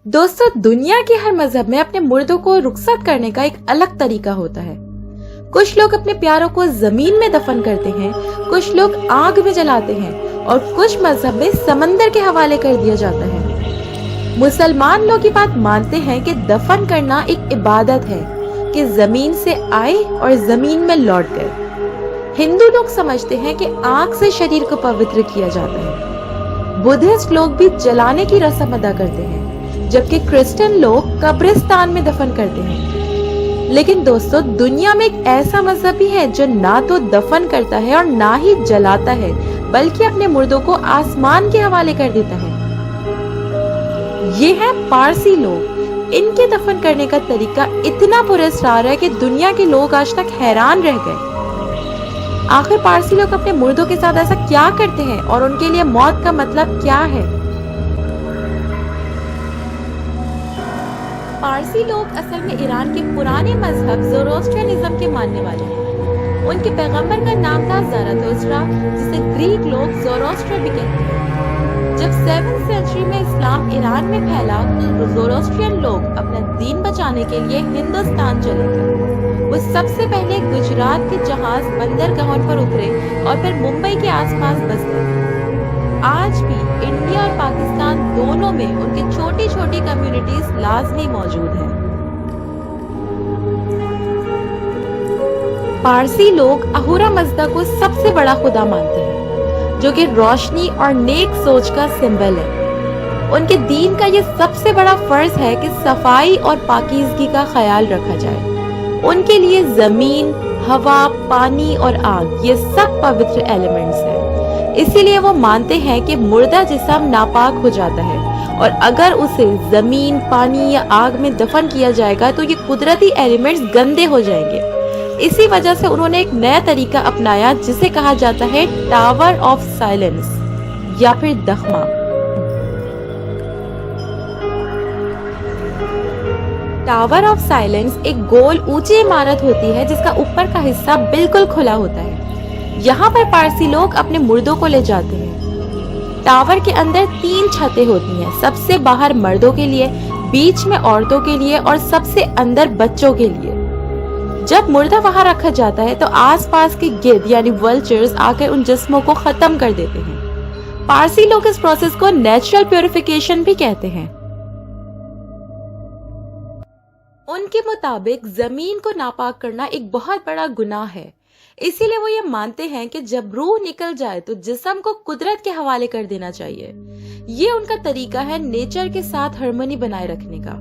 दोस्तों, दुनिया के हर मजहब में अपने मुर्दों को रुखसत करने का एक अलग तरीका होता है। कुछ लोग अपने प्यारों को जमीन में दफन करते हैं, कुछ लोग आग में जलाते हैं और कुछ मजहब में समंदर के हवाले कर दिया जाता है। मुसलमान लोग ये बात मानते हैं कि दफन करना एक इबादत है कि जमीन से आए और जमीन में लौट गए। हिंदू लोग समझते हैं कि आग से शरीर को पवित्र किया जाता है। बुद्धिस्ट लोग भी जलाने की रस्म अदा करते हैं, जबकि क्रिश्चियन लोग कब्रिस्तान में दफन करते हैं। लेकिन दोस्तों, दुनिया में एक ऐसा मजहब भी है जो ना तो दफन करता है और ना ही जलाता है, बल्कि अपने मुर्दों को आसमान के हवाले कर देता है। ये है पारसी लोग। इनके दफन करने का तरीका इतना पुरस्कार है कि दुनिया के लोग आज तक हैरान रह गए। आखिर पारसी लोग अपने मुर्दों के साथ ऐसा क्या करते हैं और उनके लिए मौत का मतलब क्या है? पारसी लोग असल में ईरान के पुराने मजहब ज़ोरोस्ट्रियनिज्म के मानने वाले हैं। उनके पैगंबर का नाम था ज़राथुस्ट्रा, जिसे ग्रीक लोग ज़ोरोस्ट्र भी कहते हैं। जब 7th सेंचुरी में इस्लाम ईरान में फैला तो ज़ोरोस्ट्रियन लोग अपना दीन बचाने के लिए हिंदुस्तान चले गए। वो सबसे पहले गुजरात के जहाज बंदरगाहों पर उतरे और फिर मुंबई के आसपास बस गए। आज भी इंडिया और पाकिस्तान दोनों में उनकी छोटी छोटी कम्युनिटीज लाजमी मौजूद हैं। पारसी लोग अहूरा मज़दा को सबसे बड़ा खुदा मानते हैं, जो कि रोशनी और नेक सोच का सिंबल है। उनके दीन का ये सबसे बड़ा फर्ज है कि सफाई और पाकीज़गी का ख्याल रखा जाए। उनके लिए जमीन, हवा, पानी और आग ये सब पवित्र एलिमेंट्स हैं। इसीलिए वो मानते हैं कि मुर्दा जिस्म नापाक हो जाता है और अगर उसे जमीन, पानी या आग में दफन किया जाएगा तो ये कुदरती एलिमेंट्स गंदे हो जाएंगे। इसी वजह से उन्होंने एक नया तरीका अपनाया जिसे कहा जाता है टावर ऑफ साइलेंस या फिर दखमा। टावर ऑफ साइलेंस एक गोल ऊंची इमारत होती है जिसका ऊपर का हिस्सा बिल्कुल खुला होता है। यहाँ पर पारसी लोग अपने मुर्दों को ले जाते हैं। टावर के अंदर 3 छतें होती हैं, सबसे बाहर मर्दों के लिए, बीच में औरतों के लिए और सबसे अंदर बच्चों के लिए। जब मुर्दा वहाँ रखा जाता है तो आसपास के गिद्ध यानी वल्चर्स आकर उन जिस्मों को खत्म कर देते हैं। पारसी लोग इस प्रोसेस को नेचुरल प्यूरिफिकेशन भी कहते हैं। उनके मुताबिक जमीन को नापाक करना एक बहुत बड़ा गुनाह है। इसीलिए वो ये मानते हैं कि जब रूह निकल जाए तो जिस्म को कुदरत के हवाले कर देना चाहिए। ये उनका तरीका है नेचर के साथ हार्मनी बनाए रखने का।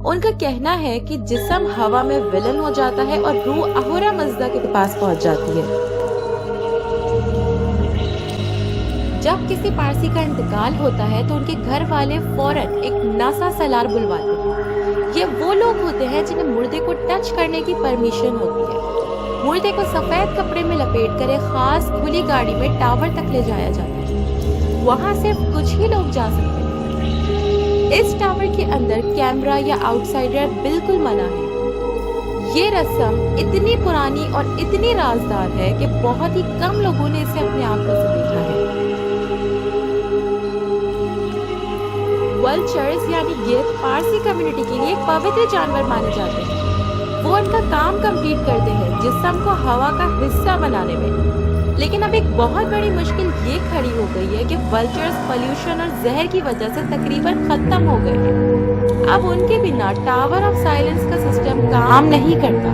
उनका कहना है कि जिस्म हवा में विलन हो जाता है और रूह अहूरा मज़दा के पास पहुंच जाती है। जब किसी पारसी का इंतकाल होता है तो उनके घर वाले फौरन एक नासा सलार बुलवाते हैं। ये वो लोग होते हैं जिन्हें मुर्दे को टच करने की परमिशन होती है। मुर्दे को सफेद कपड़े में लपेट कर एक खास खुली गाड़ी में टावर तक ले जाया जाता है। वहाँ सिर्फ कुछ ही लोग जा सकते हैं। इस टावर के अंदर कैमरा या आउटसाइडर बिल्कुल मना है। ये रस्म इतनी पुरानी और इतनी राजदार है कि बहुत ही कम लोगों ने इसे अपनी आंखों से देखा है। वल्चर्स यानी गिद्ध पारसी कम्युनिटी के लिए एक पवित्र जानवर माने जाते हैं। वो उनका काम कंप्लीट करते हैं जिस्म को हवा का हिस्सा बनाने में। लेकिन अब एक बहुत बड़ी मुश्किल ये खड़ी हो गई है कि वल्चर्स पोल्यूशन और जहर की वजह से तकरीबन खत्म हो गए हैं। अब उनके बिना टावर ऑफ साइलेंस का सिस्टम काम नहीं करता।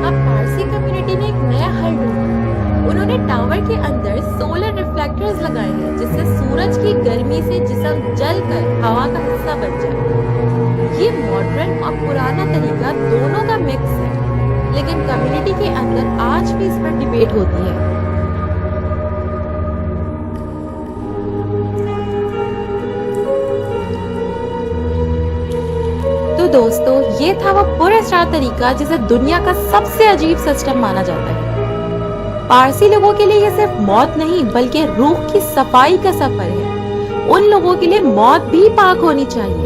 अब पारसी कम्युनिटी ने एक नया हल ढूंढा। उन्होंने टावर के अंदर सोलर रिफ्लेक्टर्स लगाए हैं जिससे सूरज की गर्मी से जिस्म जलकर हवा का हिस्सा बन जाए। ये मॉडर्न और पुराना तरीका दोनों का मिक्स है, लेकिन कम्युनिटी के अंदर आज भी इस पर डिबेट होती है। तो दोस्तों, ये था वो पुरस्कार तरीका जिसे दुनिया का सबसे अजीब सिस्टम माना जाता है। पारसी लोगों के लिए ये सिर्फ मौत नहीं बल्कि रूह की सफाई का सफर है। उन लोगों के लिए मौत भी पाक होनी चाहिए।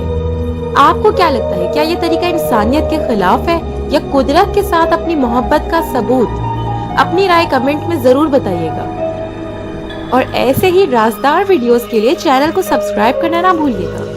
आपको क्या लगता है, क्या ये तरीका इंसानियत के खिलाफ है या कुदरत के साथ अपनी मोहब्बत का सबूत? अपनी राय कमेंट में जरूर बताइएगा। اور ایسے ہی رازدار ویڈیوز کے لیے چینل کو سبسکرائب کرنا نہ بھولیے گا۔